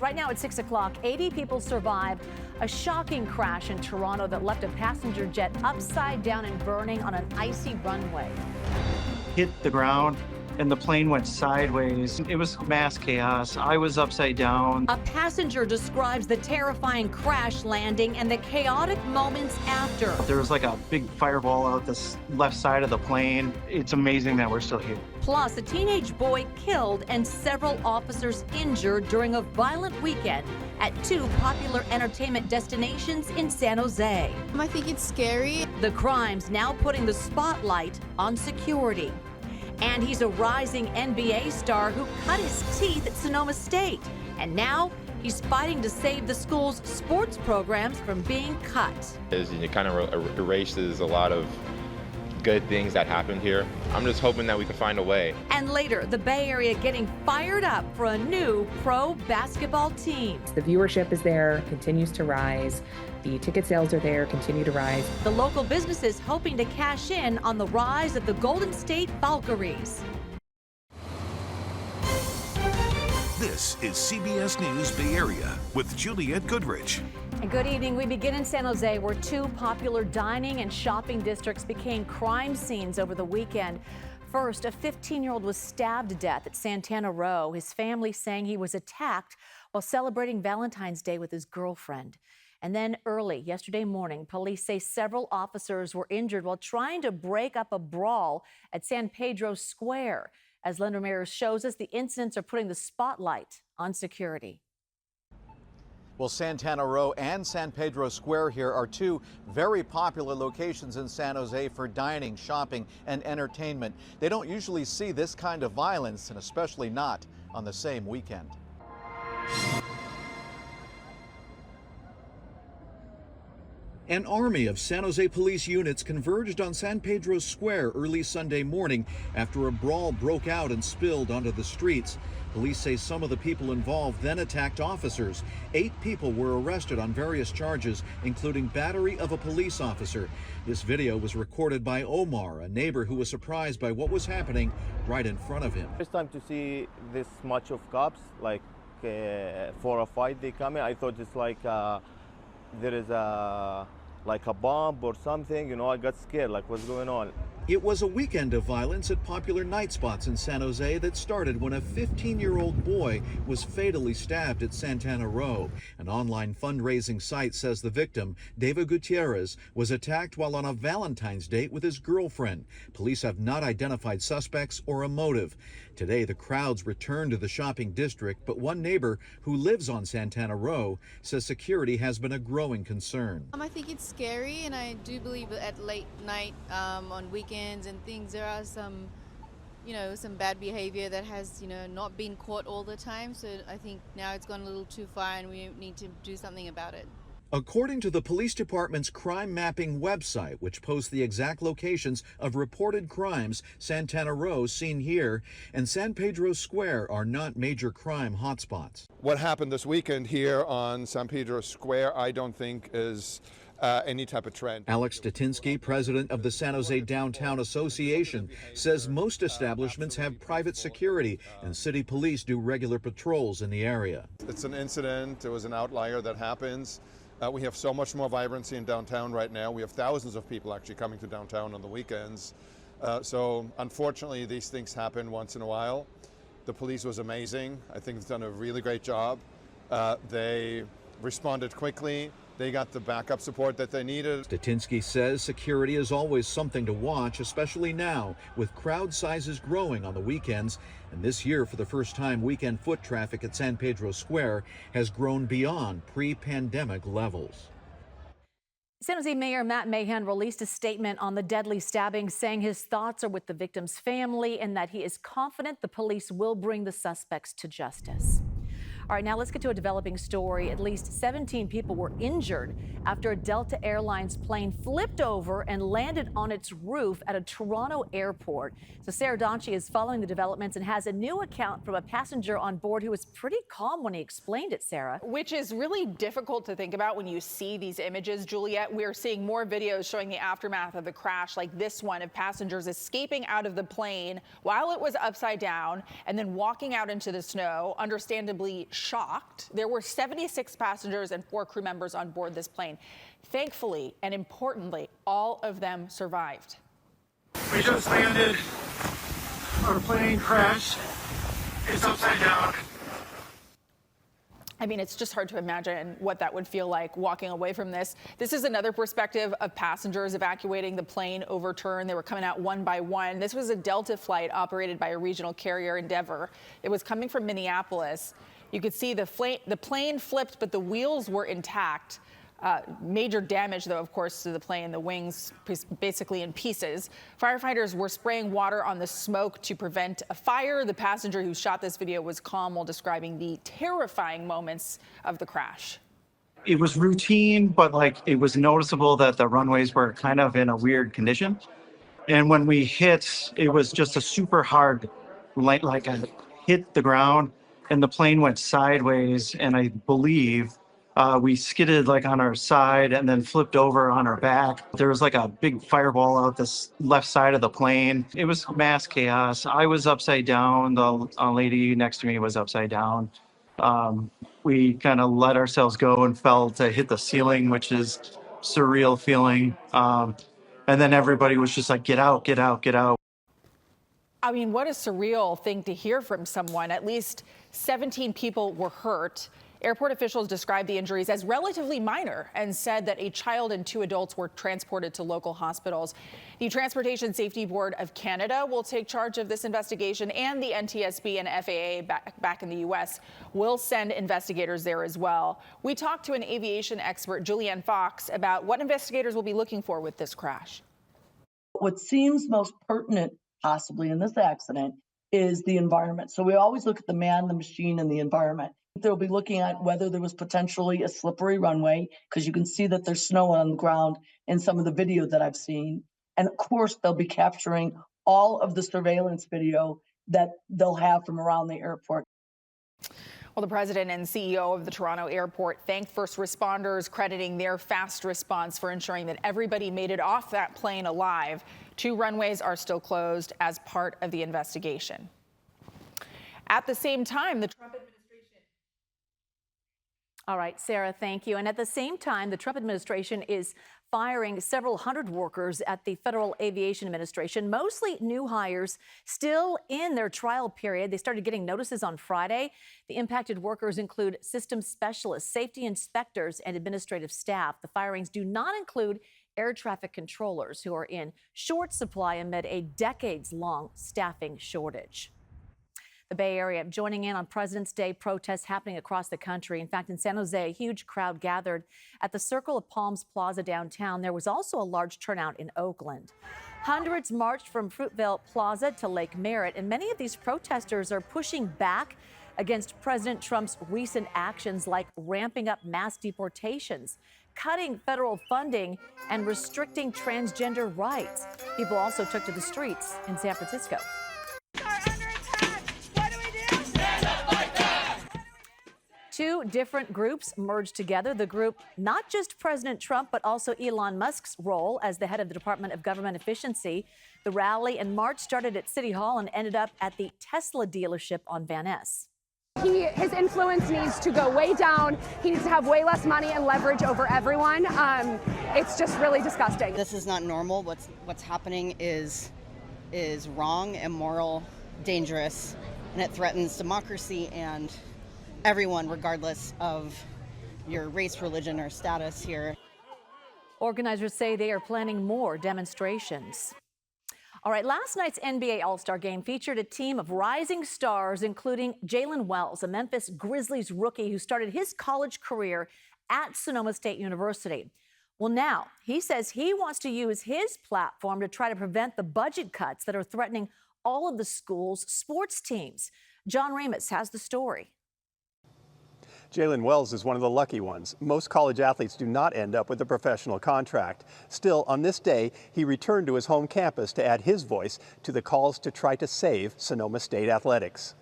Right now at 6 o'clock, 80 people survived a shocking crash in Toronto that left a passenger jet upside down and burning on an icy runway. Hit the ground and the plane went sideways. It was mass chaos. I was upside down. A passenger describes the terrifying crash landing and the chaotic moments after. There was like a big fireball out the left side of the plane. It's amazing that we're still here. Plus, a teenage boy killed and several officers injured during a violent weekend at two popular entertainment destinations in San Jose. I think it's scary. The crimes now putting the spotlight on security. And he's a rising NBA star who cut his teeth at Sanoma State. And now he's fighting to save the school's sports programs from being cut. It kind of erases a lot of good things that happened here. I'm just hoping that we can find a way. And later, the Bay Area getting fired up for a new pro basketball team. The viewership is there, continues to rise. The ticket sales are there, continue to rise. The local businesses hoping to cash in on the rise of the Golden State Valkyries. This is CBS News Bay Area with Juliette Goodrich. And good evening. We begin in San Jose, where two popular dining and shopping districts became crime scenes over the weekend. First, a 15-year-old was stabbed to death at Santana Row. His family saying he was attacked while celebrating Valentine's Day with his girlfriend. And then early yesterday morning, police say several officers were injured while trying to break up a brawl at San Pedro Square. As Linda Ramirez shows us, the incidents are putting the spotlight on security. Well, Santana Row and San Pedro Square here are two very popular locations in San Jose for dining, shopping, and entertainment. They don't usually see this kind of violence, and especially not on the same weekend. An army of San Jose police units converged on San Pedro Square early Sunday morning after a brawl broke out and spilled onto the streets. Police say some of the people involved then attacked officers. 8 people were arrested on various charges, including battery of a police officer. This video was recorded by Omar, a neighbor who was surprised by what was happening right in front of him. First time to see this much of cops, like for a fight they come in. I thought it's like there is a bomb or something, you know. I got scared, like what's going on. It was a weekend of violence at popular night spots in San Jose that started when a 15-year-old boy was fatally stabbed at Santana Row. An online fundraising site says the victim, David Gutierrez, was attacked while on a Valentine's date with his girlfriend. Police have not identified suspects or a motive. Today, the crowds returned to the shopping district, but one neighbor who lives on Santana Row says security has been a growing concern. I think it's scary, and I do believe that at late night on weekends and things, there are some bad behavior that has, not been caught all the time. So I think now it's gone a little too far and we need to do something about it. According to the police department's crime mapping website, which posts the exact locations of reported crimes, Santana Row, seen here, and San Pedro Square are not major crime hotspots. What happened this weekend here on San Pedro Square, I don't think is any type of trend. Alex Statinsky, president of the San Jose Downtown Association, says most establishments have private security and city police do regular patrols in the area. It's an incident. It was an outlier that happens. We have so much more vibrancy in downtown right now. We have thousands of people actually coming to downtown on the weekends. So unfortunately, these things happen once in a while. The police was amazing. I think they've done a really great job. They responded quickly. They got the backup support that they needed. Statinsky says security is always something to watch, especially now with crowd sizes growing on the weekends. And this year, for the first time, weekend foot traffic at San Pedro Square has grown beyond pre-pandemic levels. San Jose Mayor Matt Mahan released a statement on the deadly stabbing, saying his thoughts are with the victim's family and that he is confident the police will bring the suspects to justice. All right, now let's get to a developing story. At least 17 people were injured after a Delta Airlines plane flipped over and landed on its roof at a Toronto airport. So Sarah Donchie is following the developments and has a new account from a passenger on board who was pretty calm when he explained it, Sarah. Which is really difficult to think about when you see these images, Juliette. We're seeing more videos showing the aftermath of the crash, like this one of passengers escaping out of the plane while it was upside down and then walking out into the snow, understandably shocked. There were 76 passengers and 4 crew members on board this plane. Thankfully and importantly, all of them survived. We just landed. Our plane crashed. It's upside down. I mean, it's just hard to imagine what that would feel like walking away from this. This is another perspective of passengers evacuating the plane overturned. They were coming out one by one. This was a Delta flight operated by a regional carrier, Endeavor. It was coming from Minneapolis. You could see the plane flipped, but the wheels were intact. Major damage, though, of course, to the plane, the wings basically in pieces. Firefighters were spraying water on the smoke to prevent a fire. The passenger who shot this video was calm while describing the terrifying moments of the crash. It was routine, but like it was noticeable that the runways were kind of in a weird condition. And when we hit, it was just a super hard, like I hit the ground and the plane went sideways. And I believe we skidded like on our side and then flipped over on our back. There was like a big fireball out this left side of the plane. It was mass chaos. I was upside down. The lady next to me was upside down. We kind of let ourselves go and fell to hit the ceiling, which is surreal feeling. And then everybody was just like, get out, get out, get out. I mean, what a surreal thing to hear from someone. At least 17 people were hurt. Airport officials described the injuries as relatively minor and said that a child and 2 adults were transported to local hospitals. The Transportation Safety Board of Canada will take charge of this investigation, and the NTSB and FAA back in the U.S. will send investigators there as well. We talked to an aviation expert, Juliette Fox, about what investigators will be looking for with this crash. What seems most pertinent possibly in this accident is the environment. So we always look at the man, the machine, and the environment. They'll be looking at whether there was potentially a slippery runway, because you can see that there's snow on the ground in some of the video that I've seen. And of course, they'll be capturing all of the surveillance video that they'll have from around the airport. Well, the president and CEO of the Toronto airport thanked first responders, crediting their fast response for ensuring that everybody made it off that plane alive. 2 runways are still closed as part of the investigation. At the same time, the Trump administration... All right, Sarah, thank you. And at the same time, the Trump administration is firing several hundred workers at the Federal Aviation Administration, mostly new hires still in their trial period. They started getting notices on Friday. The impacted workers include systems specialists, safety inspectors, and administrative staff. The firings do not include air traffic controllers, who are in short supply amid a decades-long staffing shortage. The Bay Area joining in on President's Day protests happening across the country. In fact, in San Jose, a huge crowd gathered at the Circle of Palms Plaza downtown. There was also a large turnout in Oakland. Hundreds marched from Fruitvale Plaza to Lake Merritt, and many of these protesters are pushing back against President Trump's recent actions like ramping up mass deportations, cutting federal funding, and restricting transgender rights. People also took to the streets in San Francisco. 2 different groups merged together. The group, not just President Trump, but also Elon Musk's role as the head of the Department of Government Efficiency. The rally and march started at City Hall and ended up at the Tesla dealership on Van Ness. His influence needs to go way down. He needs to have way less money and leverage over everyone. It's just really disgusting. This is not normal. What's happening is wrong, immoral, dangerous, and it threatens democracy and everyone, regardless of your race, religion, or status here. Organizers say they are planning more demonstrations. All right, last night's NBA All-Star Game featured a team of rising stars, including Jalen Wells, a Memphis Grizzlies rookie who started his college career at Sonoma State University. Well, now he says he wants to use his platform to try to prevent the budget cuts that are threatening all of the school's sports teams. John Ramus has the story. Jalen Wells is one of the lucky ones. Most college athletes do not end up with a professional contract. Still, on this day, he returned to his home campus to add his voice to the calls to try to save Sanoma State Athletics.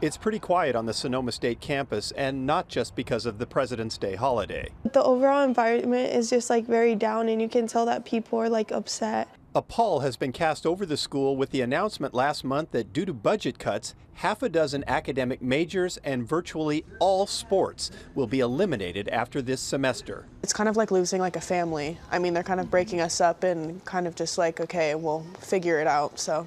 It's pretty quiet on the Sonoma State campus, and not just because of the President's Day holiday. The overall environment is just very down, and you can tell that people are upset. A pall has been cast over the school with the announcement last month that due to budget cuts, half a dozen academic majors and virtually all sports will be eliminated after this semester. It's kind of like losing like a family. I mean, they're kind of breaking us up and kind of just like, okay, we'll figure it out. So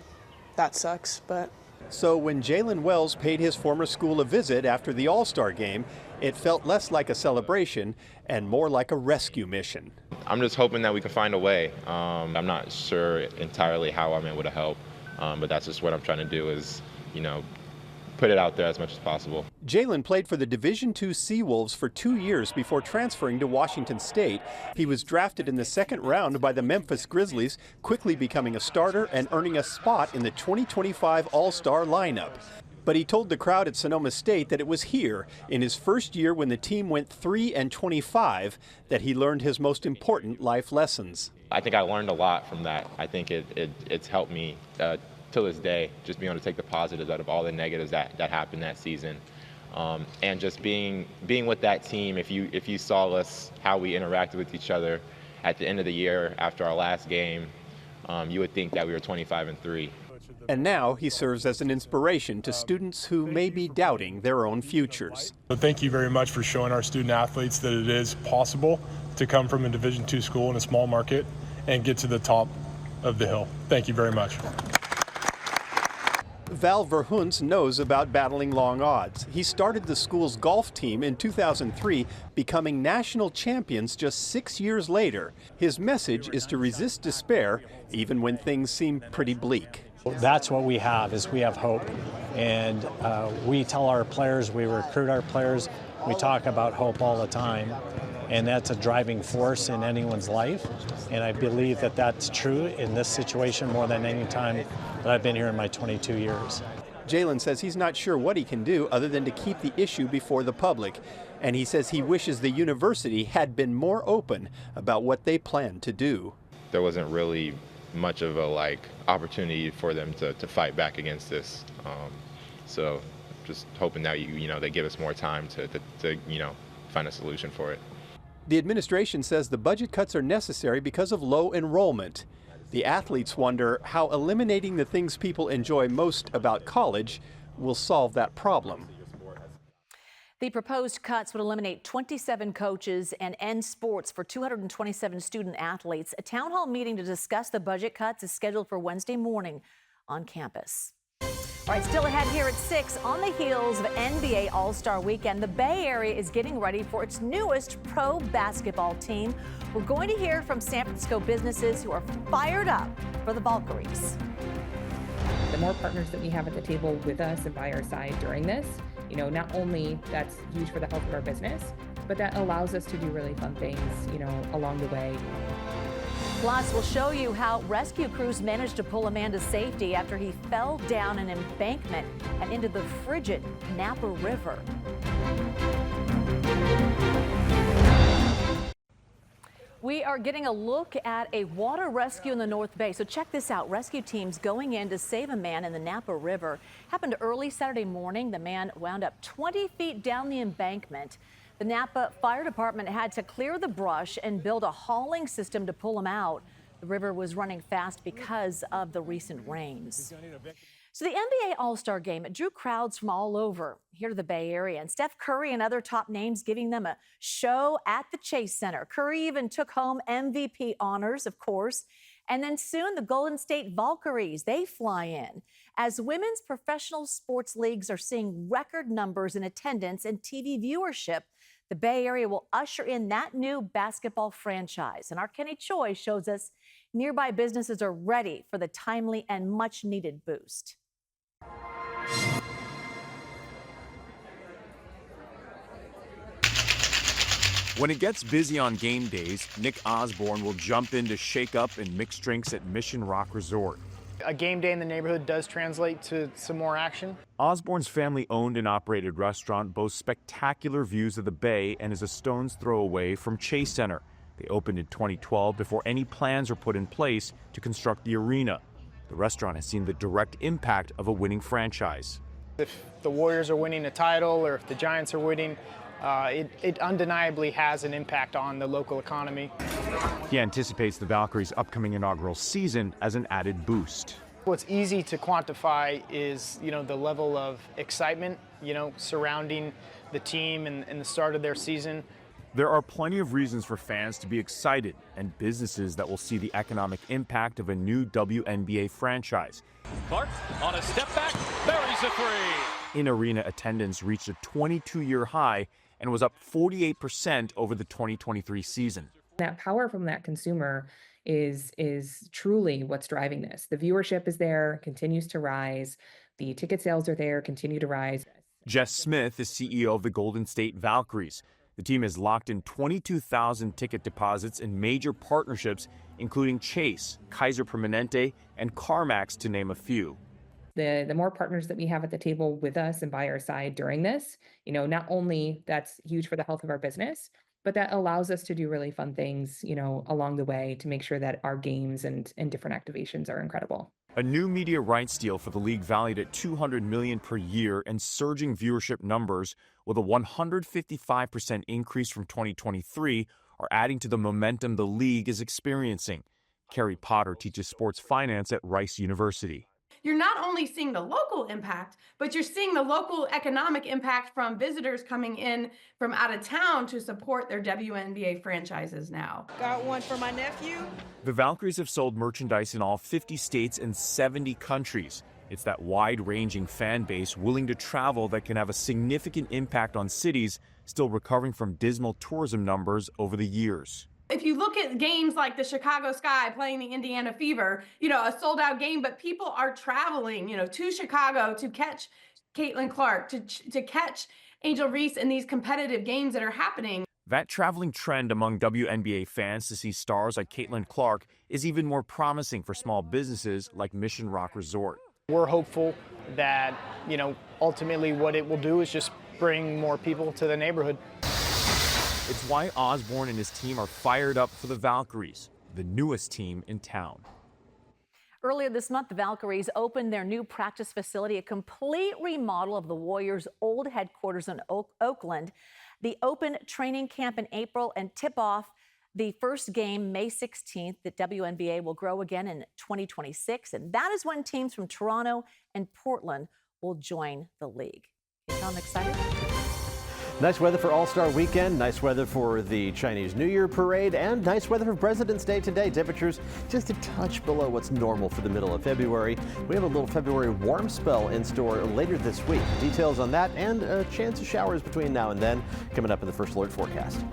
that sucks, but. So when Jalen Wells paid his former school a visit after the All-Star game, it felt less like a celebration and more like a rescue mission. I'm just hoping that we can find a way. I'm not sure entirely how I'm able to help, but that's just what I'm trying to do is, put it out there as much as possible. Jalen played for the Division II Seawolves for 2 years before transferring to Washington State. He was drafted in the second round by the Memphis Grizzlies, quickly becoming a starter and earning a spot in the 2025 All-Star lineup. But he told the crowd at Sonoma State that it was here, in his first year when the team went 3-25, that he learned his most important life lessons. I think I learned a lot from that. I think it's helped me till this day, just being able to take the positives out of all the negatives that happened that season. And just being with that team, if you saw us, how we interacted with each other at the end of the year after our last game, you would think that we were 25-3. And now he serves as an inspiration to students who may be doubting their own futures. So thank you very much for showing our student athletes that it is possible to come from a Division II school in a small market and get to the top of the hill. Thank you very much. Val Verhoens knows about battling long odds. He started the school's golf team in 2003, becoming national champions just 6 years later. His message is to resist despair, even when things seem pretty bleak. That's what we have, is we have hope. And we tell our players, we recruit our players, we talk about hope all the time. And that's a driving force in anyone's life. And I believe that that's true in this situation more than any time that I've been here in my 22 years. Jalen says he's not sure what he can do other than to keep the issue before the public. And he says he wishes the university had been more open about what they plan to do. There wasn't really much of a opportunity for them to fight back against this. So just hoping that they give us more time to find a solution for it. The administration says the budget cuts are necessary because of low enrollment. The athletes wonder how eliminating the things people enjoy most about college will solve that problem. The proposed cuts would eliminate 27 coaches and end sports for 227 student athletes. A town hall meeting to discuss the budget cuts is scheduled for Wednesday morning on campus. All right, still ahead here at 6, on the heels of NBA All-Star Weekend, the Bay Area is getting ready for its newest pro basketball team. We're going to hear from San Francisco businesses who are fired up for the Valkyries. The more partners that we have at the table with us and by our side during this, not only that's huge for the health of our business, but that allows us to do really fun things, along the way. Plus, we'll show you how rescue crews managed to pull a man to safety after he fell down an embankment and into the frigid Napa River. We are getting a look at a water rescue in the North Bay. So check this out. Rescue teams going in to save a man in the Napa River. Happened early Saturday morning. The man wound up 20 feet down the embankment. The Napa Fire Department had to clear the brush and build a hauling system to pull him out. The river was running fast because of the recent rains. So the NBA All-Star Game, it drew crowds from all over here to the Bay Area, and Steph Curry and other top names giving them a show at the Chase Center. Curry even took home MVP honors, of course. And then soon the Golden State Valkyries, they fly in. As women's professional sports leagues are seeing record numbers in attendance and TV viewership, the Bay Area will usher in that new basketball franchise. And our Kenny Choi shows us nearby businesses are ready for the timely and much needed boost. When it gets busy on game days, Nick Osborne will jump in to shake up and mix drinks at Mission Rock Resort. A game day in the neighborhood does translate to some more action. Osborne's family-owned and operated restaurant boasts spectacular views of the bay and is a stone's throw away from Chase Center. They opened in 2012 before any plans were put in place to construct the arena. The restaurant has seen the direct impact of a winning franchise. If the Warriors are winning a title or if the Giants are winning, it undeniably has an impact on the local economy. He anticipates the Valkyries' upcoming inaugural season as an added boost. What's easy to quantify is, the level of excitement, surrounding the team and the start of their season. There are plenty of reasons for fans to be excited and businesses that will see the economic impact of a new WNBA franchise. Clark on a step back, buries a three. In-arena attendance reached a 22-year high and was up 48% over the 2023 season. That power from that consumer is truly what's driving this. The viewership is there, continues to rise. The ticket sales are there, continue to rise. Jess Smith is CEO of the Golden State Valkyries. The team has locked in 22,000 ticket deposits in major partnerships, including Chase, Kaiser Permanente, and CarMax, to name a few. The more partners that we have at the table with us and by our side during this, not only that's huge for the health of our business, but that allows us to do really fun things, along the way to make sure that our games and different activations are incredible. A new media rights deal for the league valued at $200 million per year and surging viewership numbers with a 155% increase from 2023 are adding to the momentum the league is experiencing. Carrie Potter teaches sports finance at Rice University. You're not only seeing the local impact, but you're seeing the local economic impact from visitors coming in from out of town to support their WNBA franchises now. Got one for my nephew. The Valkyries have sold merchandise in all 50 states and 70 countries. It's that wide-ranging fan base willing to travel that can have a significant impact on cities still recovering from dismal tourism numbers over the years. If you look at games like the Chicago Sky playing the Indiana Fever, a sold-out game, but people are traveling, to Chicago to catch Caitlin Clark, to catch Angel Reese in these competitive games that are happening. That traveling trend among WNBA fans to see stars like Caitlin Clark is even more promising for small businesses like Mission Rock Resort. We're hopeful that, ultimately what it will do is just bring more people to the neighborhood. It's why Osborne and his team are fired up for the Valkyries, the newest team in town. Earlier this month, the Valkyries opened their new practice facility, a complete remodel of the Warriors' old headquarters in Oakland. The open training camp in April and tip-off the first game May 16th. The WNBA will grow again in 2026, and that is when teams from Toronto and Portland will join the league. You sound excited? Nice weather for All-Star Weekend, nice weather for the Chinese New Year parade, and nice weather for President's Day today. Temperatures just a touch below what's normal for the middle of February. We have a little February warm spell in store later this week. Details on that and a chance of showers between now and then coming up in the First Alert forecast.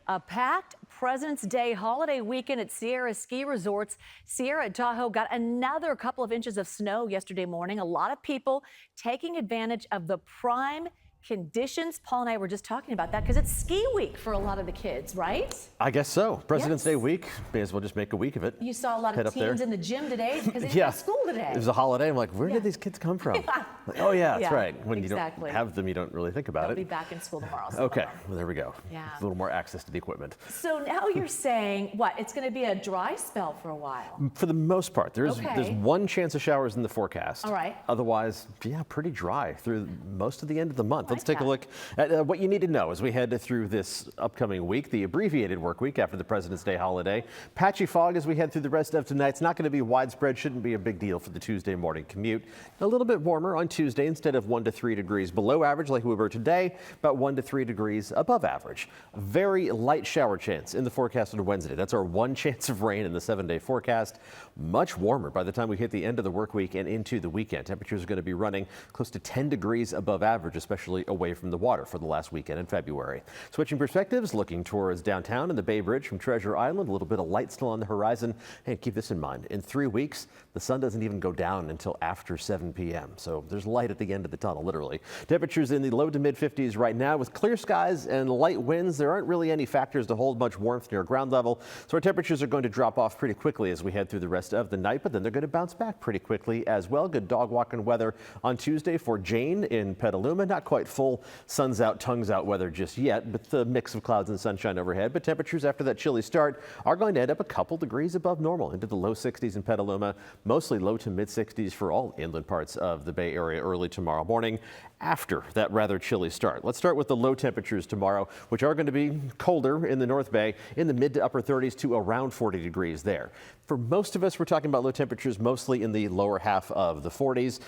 A packed President's Day holiday weekend at Sierra Ski Resorts. Sierra at Tahoe got another couple of inches of snow yesterday morning. A lot of people taking advantage of the prime conditions. Paul and I were just talking about that because it's ski week for a lot of the kids, right? I guess so. President's Day week, may as well just make a week of it. You saw a lot of teens in the gym today because they didn't have school today. It was a holiday. I'm like, where did these kids come from? Like, oh, yeah, that's right. When you don't have them, you don't really think about They'll it. be back in school tomorrow. Okay, well, there we go. Yeah. A little more access to the equipment. So now you're saying, what, it's going to be a dry spell for a while? For the most part. There's one chance of showers in the forecast. All right. Otherwise, yeah, pretty dry through most of the end of the month. Let's take a look at what you need to know as we head through this upcoming week, the abbreviated work week after the President's Day holiday. Patchy fog as we head through the rest of tonight. It's not going to be widespread, shouldn't be a big deal for the Tuesday morning commute. A little bit warmer on Tuesday instead of 1 to 3 degrees below average like we were today, about 1 to 3 degrees above average. Very light shower chance in the forecast on Wednesday. That's our one chance of rain in the 7-day forecast. Much warmer by the time we hit the end of the work week and into the weekend. Temperatures are going to be running close to 10 degrees above average, especially away from the water for the last weekend in February. Switching perspectives, looking towards downtown and the Bay Bridge from Treasure Island. A little bit of light still on the horizon. And keep this in mind, in 3 weeks, the sun doesn't even go down until after 7 p.m. So there's light at the end of the tunnel, literally. Temperatures in the low to mid 50s right now with clear skies and light winds. There aren't really any factors to hold much warmth near ground level. So our temperatures are going to drop off pretty quickly as we head through the rest of the night, but then they're going to bounce back pretty quickly as well. Good dog walking weather on Tuesday for Jane in Petaluma. Not quite full sun's out, tongues out weather just yet, but the mix of clouds and sunshine overhead. But temperatures after that chilly start are going to end up a couple degrees above normal into the low 60s in Petaluma, mostly low to mid 60s for all inland parts of the Bay Area. area early tomorrow morning after that rather chilly start. Let's start with the low temperatures tomorrow, which are going to be colder in the North Bay, in the mid to upper 30s to around 40 degrees there. For most of us, we're talking about low temperatures mostly in the lower half of the 40s,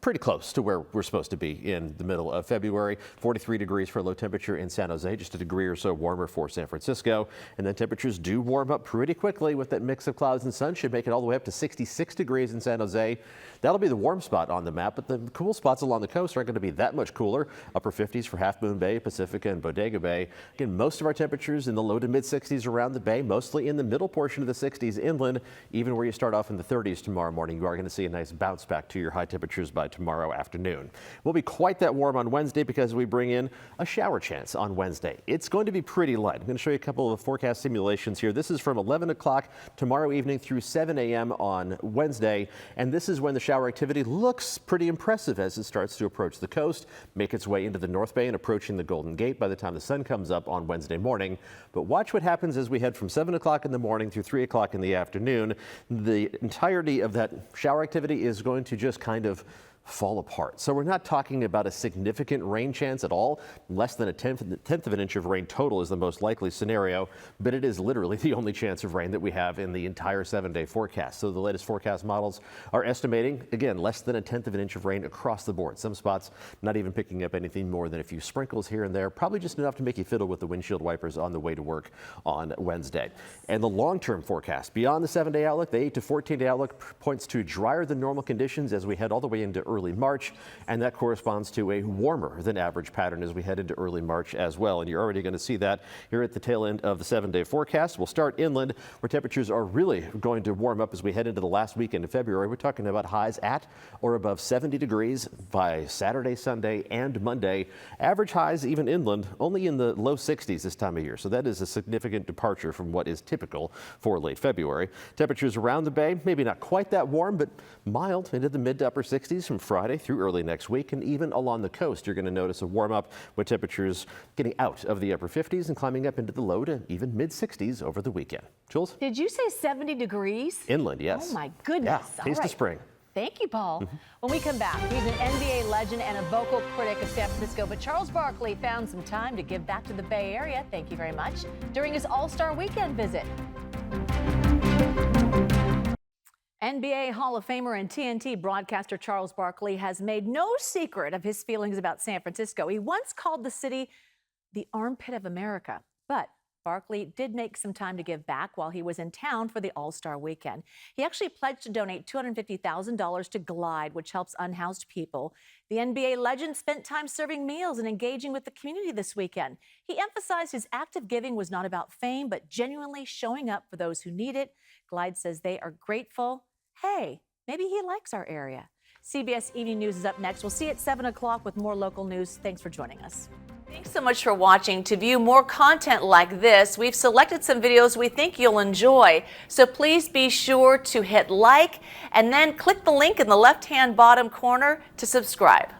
pretty close to where we're supposed to be in the middle of February. 43 degrees for a low temperature in San Jose, just a degree or so warmer for San Francisco. And then temperatures do warm up pretty quickly with that mix of clouds and sun, should make it all the way up to 66 degrees in San Jose. That'll be the warm spot on the map, but the cool spots along the coast aren't going to be that much cooler. Upper 50s for Half Moon Bay, Pacifica, and Bodega Bay. Again, most of our temperatures in the low to mid 60s around the bay, mostly in the middle portion of the 60s inland. Even where you start off in the 30s tomorrow morning, you are going to see a nice bounce back to your high temperatures by tomorrow afternoon. Won't be quite that warm on Wednesday because we bring in a shower chance on Wednesday. It's going to be pretty light. I'm going to show you a couple of forecast simulations here. This is from 11 o'clock tomorrow evening through 7 a.m. on Wednesday. And this is when the shower activity looks pretty impressive as it starts to approach the coast, make its way into the North Bay and approaching the Golden Gate by the time the sun comes up on Wednesday morning. But watch what happens as we head from 7 o'clock in the morning through 3 o'clock in the afternoon. The entirety of that shower activity is going to just kind of fall apart. So we're not talking about a significant rain chance at all. Less than a tenth of an inch of rain total is the most likely scenario, but it is literally the only chance of rain that we have in the entire 7-day forecast. So the latest forecast models are estimating, again, less than a tenth of an inch of rain across the board. Some spots not even picking up anything more than a few sprinkles here and there, probably just enough to make you fiddle with the windshield wipers on the way to work on Wednesday. And the long-term forecast beyond the 7-day outlook, the 8 to 14-day outlook points to drier than normal conditions as we head all the way into early March, and that corresponds to a warmer than average pattern as we head into early March as well. And you're already going to see that here at the tail end of the 7-day forecast. We'll start inland where temperatures are really going to warm up as we head into the last weekend of February. We're talking about highs at or above 70 degrees by Saturday, Sunday, and Monday. Average highs even inland only in the low 60s this time of year. So that is a significant departure from what is typical for late February. Temperatures around the bay, maybe not quite that warm, but mild into the mid to upper 60s from Friday through early next week. And even along the coast, you're going to notice a warm up with temperatures getting out of the upper 50s and climbing up into the low to even mid 60s over the weekend. Jules? Did you say 70 degrees? Inland, yes. Oh my goodness. Yeah, taste of spring. Thank you, Paul. When we come back, he's an NBA legend and a vocal critic of San Francisco, but Charles Barkley found some time to give back to the Bay Area, thank you very much, during his All-Star Weekend visit. NBA Hall of Famer and TNT broadcaster Charles Barkley has made no secret of his feelings about San Francisco. He once called the city the armpit of America, but Barkley did make some time to give back while he was in town for the All-Star Weekend. He actually pledged to donate $250,000 to Glide, which helps unhoused people. The NBA legend spent time serving meals and engaging with the community this weekend. He emphasized his act of giving was not about fame, but genuinely showing up for those who need it. Glide says they are grateful. Hey, maybe he likes our area. CBS Evening News is up next. We'll see you at 7 o'clock with more local news. Thanks for joining us. Thanks so much for watching. To view more content like this, we've selected some videos we think you'll enjoy. So please be sure to hit like and then click the link in the left-hand bottom corner to subscribe.